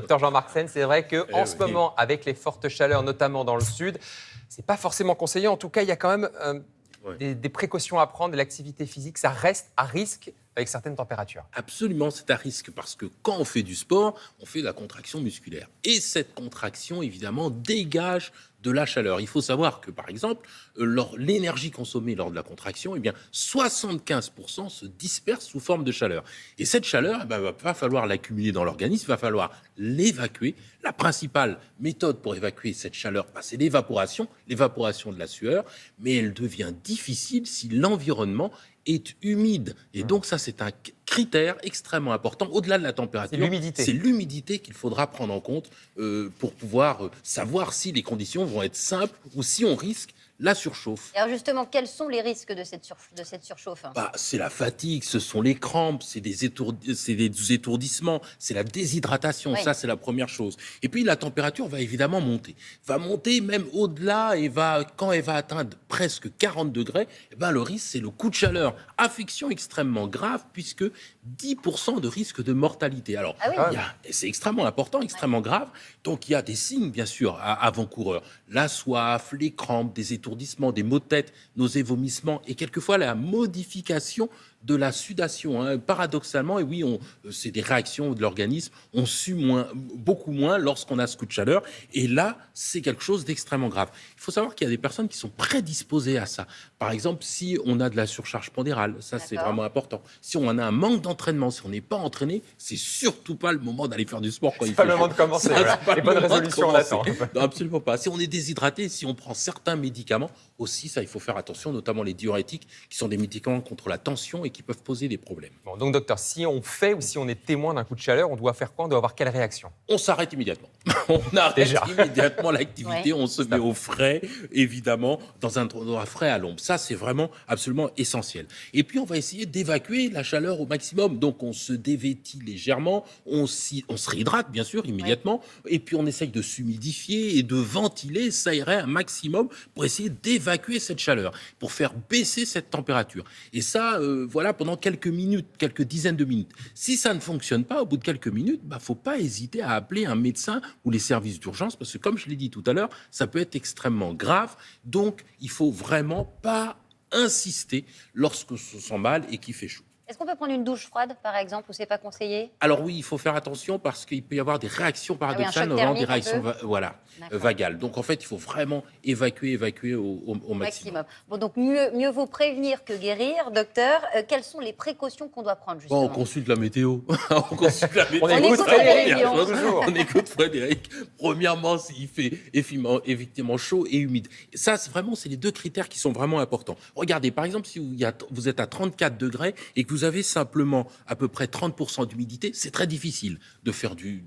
docteur Jean-Marc Sen. C'est vrai qu'en ce oui. moment, avec les fortes chaleurs, notamment dans le sud, c'est pas forcément conseillé. En tout cas, il y a quand même des précautions à prendre. L'activité physique, ça reste à risque avec certaines températures. Absolument, c'est à risque parce que quand on fait du sport, on fait de la contraction musculaire. Et cette contraction, évidemment, dégage de la chaleur. Il faut savoir que, par exemple, l'énergie consommée lors de la contraction, eh bien, 75% se disperse sous forme de chaleur. Et cette chaleur, il va pas falloir l'accumuler dans l'organisme, il va falloir l'évacuer. La principale méthode pour évacuer cette chaleur, c'est l'évaporation de la sueur, mais elle devient difficile si l'environnement est humide. Et donc ça, c'est un critère extrêmement important. Au-delà de la température, c'est l'humidité qu'il faudra prendre en compte pour pouvoir savoir si les conditions vont être simples ou si on risque la surchauffe. Alors justement, quels sont les risques de cette surchauffe? C'est la fatigue, ce sont les crampes, c'est des étourdissements, c'est la déshydratation, ça c'est la première chose. Et puis la température va évidemment monter. Va monter même au-delà et quand elle va atteindre presque 40 degrés, le risque c'est le coup de chaleur. Affection extrêmement grave puisque 10% de risque de mortalité. Alors, c'est extrêmement important, extrêmement grave. Donc il y a des signes bien sûr avant-coureurs. La soif, les crampes, des étourdissements, des maux de tête, nausées, vomissements et quelquefois la modification de la sudation. Paradoxalement, et oui, c'est des réactions de l'organisme, on sue beaucoup moins lorsqu'on a ce coup de chaleur. Et là, c'est quelque chose d'extrêmement grave. Il faut savoir qu'il y a des personnes qui sont prédisposées à ça. Par exemple, si on a de la surcharge pondérale, ça c'est vraiment important. Si on a un manque d'entraînement, si on n'est pas entraîné, c'est surtout pas le moment d'aller faire du sport quand il fait chaud. C'est pas le moment de commencer. Les bonnes résolutions, on attend. Non, absolument pas. Si on est déshydraté, si on prend certains médicaments, aussi, ça, il faut faire attention, notamment les diurétiques, qui sont des médicaments contre la tension et qui peuvent poser des problèmes. Bon, donc, docteur, si on fait ou si on est témoin d'un coup de chaleur, on doit faire quoi? On doit avoir quelle réaction? On s'arrête immédiatement. On arrête immédiatement l'activité, on se met au frais, évidemment, dans un endroit frais à l'ombre. Ça, c'est vraiment absolument essentiel. Et puis, on va essayer d'évacuer la chaleur au maximum. Donc, on se dévêtit légèrement, on se réhydrate, bien sûr, immédiatement, et puis on essaye de s'humidifier et de ventiler, s'aérer un maximum pour essayer d'évacuer cette chaleur, pour faire baisser cette température. Et ça, pendant quelques minutes, quelques dizaines de minutes. Si ça ne fonctionne pas, au bout de quelques minutes, faut pas hésiter à appeler un médecin ou les services d'urgence, parce que comme je l'ai dit tout à l'heure, ça peut être extrêmement grave. Donc, il faut vraiment pas insister lorsque on se sent mal et qu'il fait chaud. Est-ce qu'on peut prendre une douche froide, par exemple, ou c'est pas conseillé? Alors oui, il faut faire attention parce qu'il peut y avoir des réactions paradoxales, des réactions vagales. Donc en fait, il faut vraiment évacuer au maximum. Bon, donc mieux vaut prévenir que guérir, docteur. Quelles sont les précautions qu'on doit prendre justement? On consulte la météo. On écoute Frédéric. On écoute Frédéric. Premièrement, il fait effectivement chaud et humide. Ça, c'est les deux critères qui sont vraiment importants. Regardez, par exemple, si vous êtes à 34 degrés et que vous avez simplement à peu près 30% d'humidité, c'est très difficile de faire du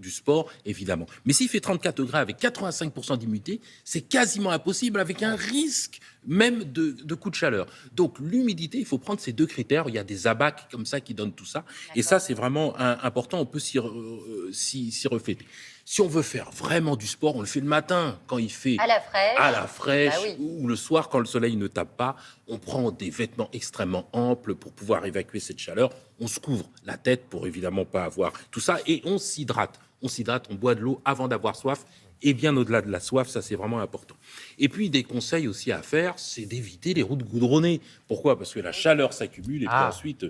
sport, évidemment. Mais s'il fait 34 degrés avec 85% d'humidité, c'est quasiment impossible avec un risque même de coup de chaleur. Donc l'humidité, il faut prendre ces deux critères. Il y a des abacs comme ça qui donnent tout ça. Et ça, c'est vraiment important. On peut s'y refléter. Si on veut faire vraiment du sport, on le fait le matin, quand il fait à la fraîche, ou le soir, quand le soleil ne tape pas. On prend des vêtements extrêmement amples pour pouvoir évacuer cette chaleur. On se couvre la tête pour évidemment pas avoir tout ça. Et on s'hydrate. On boit de l'eau avant d'avoir soif. Et bien au-delà de la soif, ça c'est vraiment important. Et puis des conseils aussi à faire, c'est d'éviter les routes goudronnées. Pourquoi? Parce que la chaleur s'accumule et puis ensuite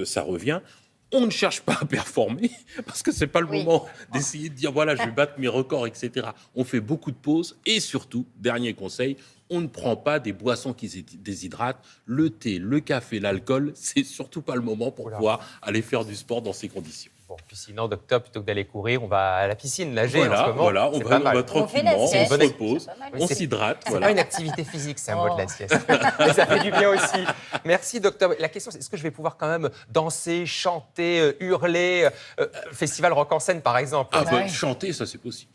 ça revient. On ne cherche pas à performer parce que c'est pas le moment d'essayer de dire voilà, je vais battre mes records, etc. On fait beaucoup de pauses et surtout, dernier conseil, on ne prend pas des boissons qui déshydratent. Le thé, le café, l'alcool, c'est surtout pas le moment pour pouvoir aller faire du sport dans ces conditions. Bon, puis sinon, docteur, plutôt que d'aller courir, on va à la piscine nager en ce moment. Voilà, on va tranquillement, on se repose, on s'hydrate. C'est pas une activité physique, c'est un mot de la sieste. Mais ça fait du bien aussi. Merci, docteur. La question, c'est est-ce que je vais pouvoir quand même danser, chanter, hurler Festival Rock en scène, par exemple. Chanter, ça c'est possible.